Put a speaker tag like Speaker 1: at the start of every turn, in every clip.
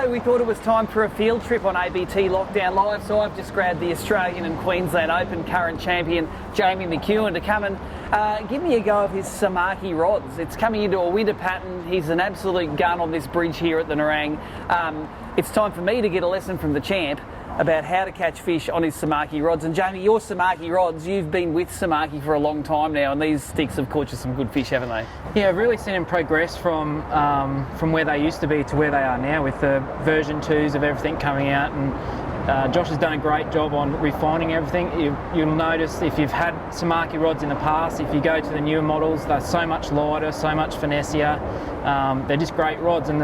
Speaker 1: so we thought it was time for a field trip on ABT Lockdown Live, so I've just grabbed the Australian and Queensland Open current champion Jamie McKeown to come and give me a go of his Samaki rods. It's coming into a winter pattern. He's an absolute gun on this bridge here at the Nerang. It's time for me to get a lesson from the champ about how to catch fish on his Samaki rods. And Jamie, your Samaki rods, you've been with Samaki for a long time now, and these sticks have caught you some good fish, haven't they?
Speaker 2: Yeah, I've really seen them progress from where they used to be to where they are now, with the version 2s of everything coming out, and Josh has done a great job on refining everything. You'll notice if you've had Samaki rods in the past, if you go to the newer models, they're so much lighter, so much finessier. They're just great rods, and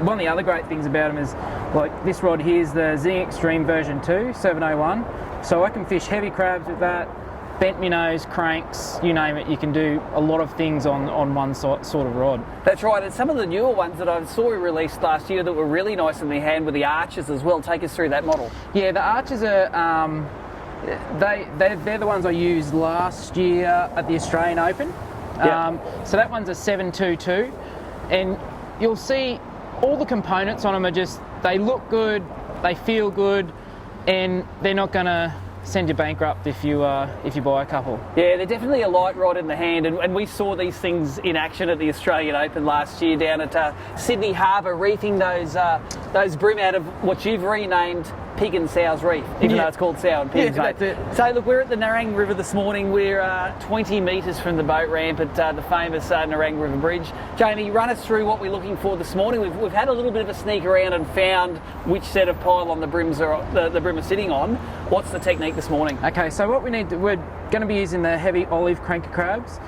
Speaker 2: one of the other great things about them is, like this rod here is the Zing Extreme version 2, 701. So I can fish heavy crabs with that, bent minnows, cranks, you name it. You can do a lot of things on one sort of rod.
Speaker 1: That's right, and some of the newer ones that I saw released last year that were really nice in their hand were the Archers as well. Take us through that model.
Speaker 2: Yeah, the Archers are, they're the ones I used last year at the Australian Open. Yep. So that one's a 722, and you'll see all the components on them are just, they look good, they feel good, and they're not going to send you bankrupt if you buy a couple.
Speaker 1: Yeah, they're definitely a light rod in the hand, and we saw these things in action at the Australian Open last year down at Sydney Harbour, reefing those bream out of what you've renamed Pig and Sow's Reef, even though it's called Sow and Pigs, mate.
Speaker 2: That's it.
Speaker 1: So look, we're at the Nerang River this morning. We're 20 metres from the boat ramp at the famous Nerang River Bridge. Jamie, run us through what we're looking for this morning. We've had a little bit of a sneak around and found which set of pylon the brims are sitting on. What's the technique this morning?
Speaker 2: Okay, so what we're going to be using the heavy olive cranker crabs,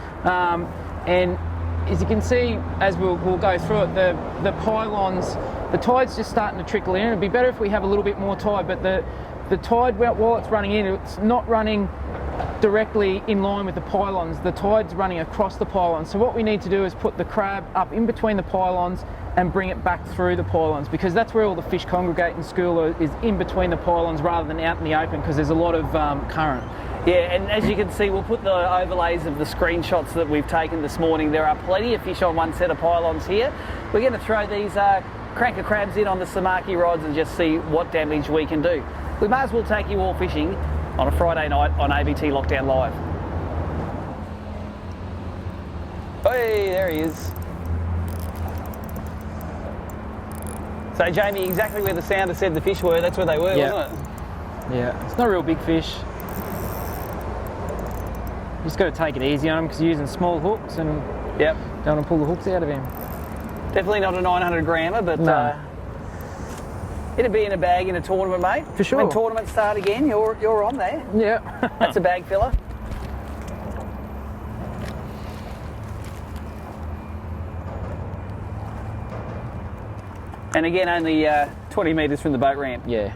Speaker 2: and as you can see, as we'll go through it, the pylons, the tide's just starting to trickle in. It'd be better if we have a little bit more tide, but the tide, while it's running in, it's not running directly in line with the pylons. The tide's running across the pylons. So what we need to do is put the crab up in between the pylons and bring it back through the pylons, because that's where all the fish congregate in school, is in between the pylons rather than out in the open, because there's a lot of current.
Speaker 1: Yeah, and as you can see, we'll put the overlays of the screenshots that we've taken this morning. There are plenty of fish on one set of pylons here. We're going to throw these cranker crabs in on the Samaki rods and just see what damage we can do. We may as well take you all fishing on a Friday night on ABT Lockdown Live. Hey, there he is. So Jamie, exactly where the sounder said the fish were, that's where they were, wasn't it?
Speaker 2: Yeah, it's not a real big fish. You just got to take it easy on him because you're using small hooks, and don't want to pull the hooks out of him. Definitely
Speaker 1: not a 900 grammer, but
Speaker 2: no.
Speaker 1: It'd be in a bag in a tournament, mate.
Speaker 2: For sure.
Speaker 1: When tournaments start again, you're on there.
Speaker 2: Yeah.
Speaker 1: That's a bag filler. And again, only 20 metres from the boat ramp.
Speaker 2: Yeah.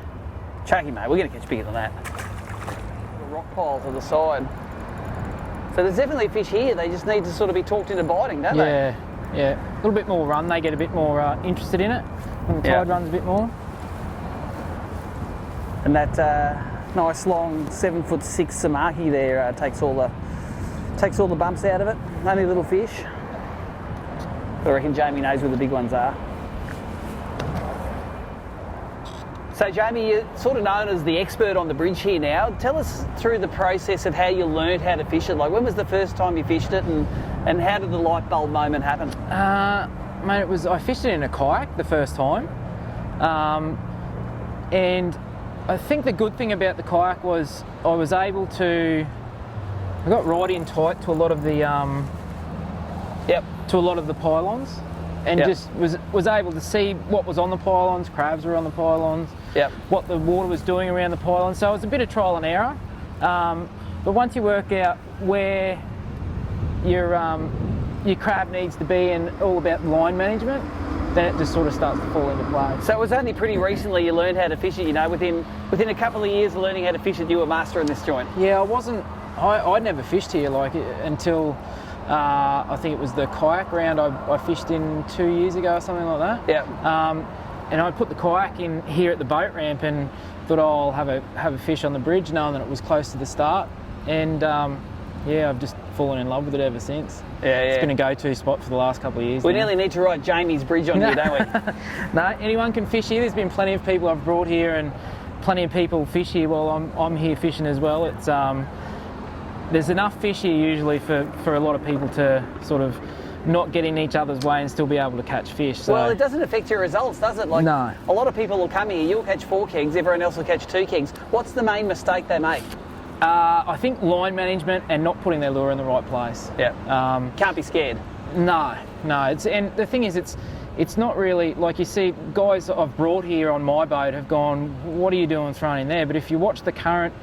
Speaker 1: Chucky, mate, we're going to catch bigger than that. The rock piles on the side. So there's definitely fish here. They just need to sort of be talked into biting, don't they?
Speaker 2: Yeah. A little bit more run. They get a bit more interested in it when the tide runs a bit more.
Speaker 1: And that nice long 7'6" Samaki there takes all the bumps out of it. Only little fish. But I reckon Jamie knows where the big ones are. So Jamie, you're sort of known as the expert on the bridge here now. Tell us through the process of how you learned how to fish it. Like, when was the first time you fished it, and how did the light bulb moment happen?
Speaker 2: Mate, I fished it in a kayak the first time. And I think the good thing about the kayak was I was able to, I got right in tight to a lot of the pylons, and just was able to see what was on the pylons. Crabs were on the pylons. What the water was doing around the pylons. So it was a bit of trial and error. But once you work out where your crab needs to be and all about line management, then it just sort of starts to fall into play.
Speaker 1: So it was only pretty recently you learned how to fish it, you know, within a couple of years of learning how to fish it, you were master in this joint.
Speaker 2: Yeah, I'd never fished here until I think it was the kayak round I fished in 2 years ago or something like that. And I put the kayak in here at the boat ramp and thought, I'll have a fish on the bridge, knowing that it was close to the start. And Yeah, I've just fallen in love with it ever since.
Speaker 1: Yeah,
Speaker 2: It's been a go-to spot for the last couple of years.
Speaker 1: We
Speaker 2: now.
Speaker 1: nearly need to write Jamie's Bridge on you, don't we?
Speaker 2: No, anyone can fish here. There's been plenty of people I've brought here, and plenty of people fish here while I'm here fishing as well. It's there's enough fish here usually for a lot of people to sort of not get in each other's way and still be able to catch fish. So.
Speaker 1: Well, it doesn't affect your results, does it? Like,
Speaker 2: No.
Speaker 1: A lot of people will come here, you'll catch 4 kegs, everyone else will catch 2 kegs. What's the main mistake they make?
Speaker 2: I think line management and not putting their lure in the right place.
Speaker 1: Yeah. Can't be scared.
Speaker 2: No. And the thing is, it's not really, like you see, guys that I've brought here on my boat have gone, what are you doing throwing in there? But if you watch the current,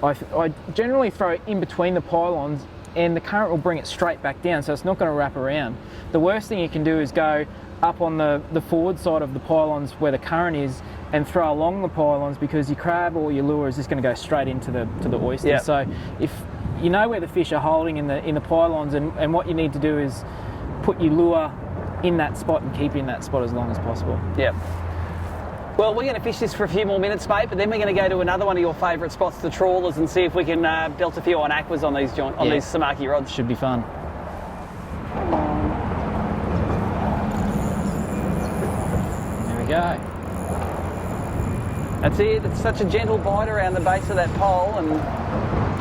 Speaker 2: I generally throw it in between the pylons, and the current will bring it straight back down, so it's not going to wrap around. The worst thing you can do is go up on the forward side of the pylons where the current is and throw along the pylons, because your crab or your lure is just going to go straight into the oyster.
Speaker 1: Yep.
Speaker 2: So if you know where the fish are holding in the pylons, and what you need to do is put your lure in that spot and keep in that spot as long as possible.
Speaker 1: Yep. Well, we're going to fish this for a few more minutes, mate, but then we're going to go to another one of your favourite spots, the trawlers, and see if we can belt a few on aquas on these these Samaki rods.
Speaker 2: Should be fun. There we go.
Speaker 1: That's it. It's such a gentle bite around the base of that pole, and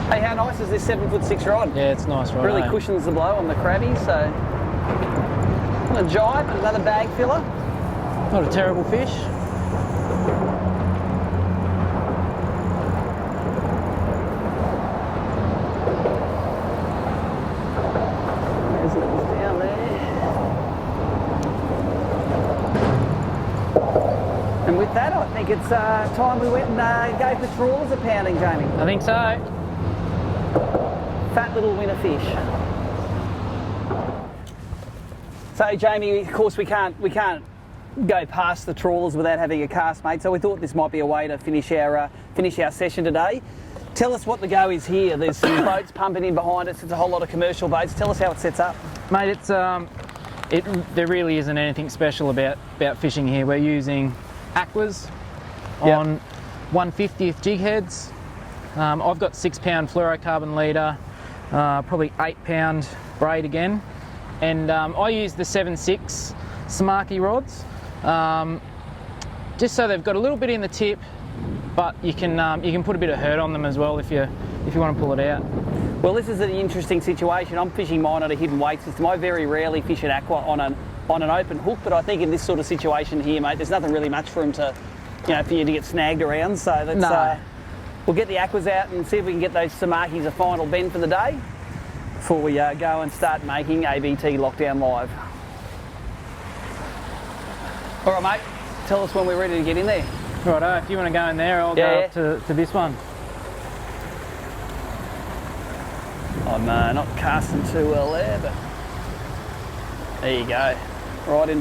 Speaker 1: hey, how nice is this 7'6" rod?
Speaker 2: Yeah, it's nice, right?
Speaker 1: Really cushions the blow on the crabby, so. A jibe, another bag filler.
Speaker 2: Not a terrible fish.
Speaker 1: There's those down there. And with that, I think it's time we went and gave the trawlers a pounding, Jamie.
Speaker 2: I think so.
Speaker 1: Fat little winner fish. So, Jamie, of course we can't go past the trawlers without having a cast, mate. So we thought this might be a way to finish our session today. Tell us what the go is here. There's some boats pumping in behind us. It's a whole lot of commercial boats. Tell us how it sets up,
Speaker 2: mate. It's there really isn't anything special about fishing here. We're using aquas on 1/50th jig heads. I've got 6-pound fluorocarbon leader, probably 8-pound braid again, and I use the 7/6 Samaki rods, just so they've got a little bit in the tip, but you can put a bit of hurt on them as well if you want to pull it out.
Speaker 1: Well, this is an interesting situation. I'm fishing mine on a hidden weight system. I very rarely fish an aqua on an open hook, but I think in this sort of situation here, mate, there's nothing really much for them to, for you to get snagged around. So let's we'll get the aquas out and see if we can get those Samakis a final bend for the day before we go and start making ABT Lockdown live. All right, mate. Tell us when we're ready to get in there.
Speaker 2: Righto, if you want to go in there, I'll go up to this one.
Speaker 1: Oh no, not casting too well there, but there you go. Right in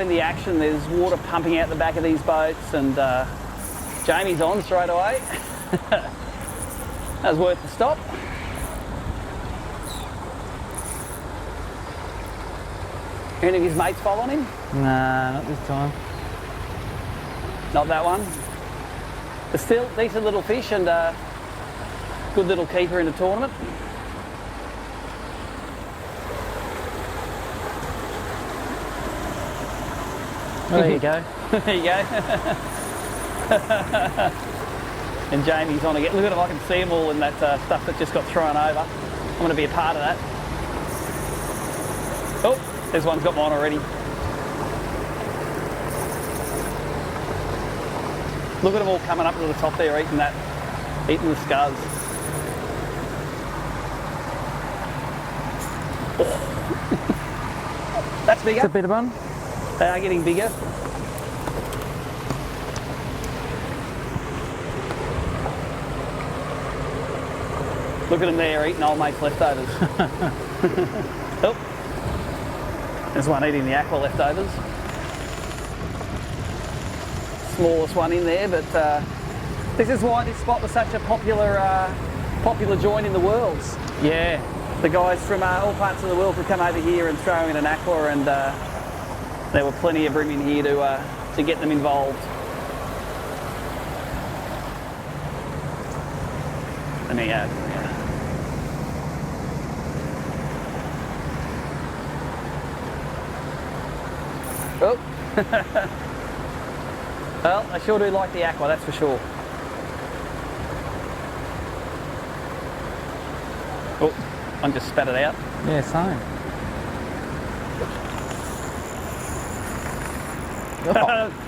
Speaker 1: the action. There's water pumping out the back of these boats, and Jamie's on straight away. That was worth the stop. Any of his mates following him?
Speaker 2: Nah, not this time.
Speaker 1: Not that one. But still, decent little fish and good little keeper in the tournament.
Speaker 2: Well, there you go.
Speaker 1: There you go. And Jamie's on again. Look at him, I can see them all in that stuff that just got thrown over. I'm going to be a part of that. Oh, there's one's got mine already. Look at them all coming up to the top there, eating the scuzz. Oh. That's bigger.
Speaker 2: It's a bit of one.
Speaker 1: They are getting bigger. Look at them there, eating old mate's leftovers. Oh, there's one eating the aqua leftovers. Smallest one in there, but this is why this spot was such a popular joint in the worlds.
Speaker 2: Yeah.
Speaker 1: The guys from all parts of the world would come over here and throw in an aqua, and there were plenty of bream in here to get them involved. And there you go. Oh. Well, I sure do like the aqua, that's for sure. Oh, I just spat it out.
Speaker 2: Yeah, same.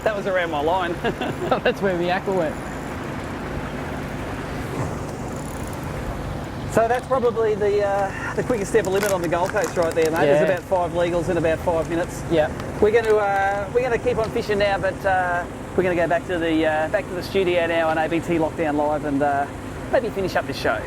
Speaker 1: That was around my line.
Speaker 2: That's where the aqua went.
Speaker 1: So that's probably the quickest ever limit on the Gold Coast right there, mate.
Speaker 2: Yeah.
Speaker 1: There's about 5 legals in about 5 minutes.
Speaker 2: Yeah.
Speaker 1: We're going to keep on fishing now, but we're going to go back to the studio now on ABT Lockdown Live and maybe finish up this show.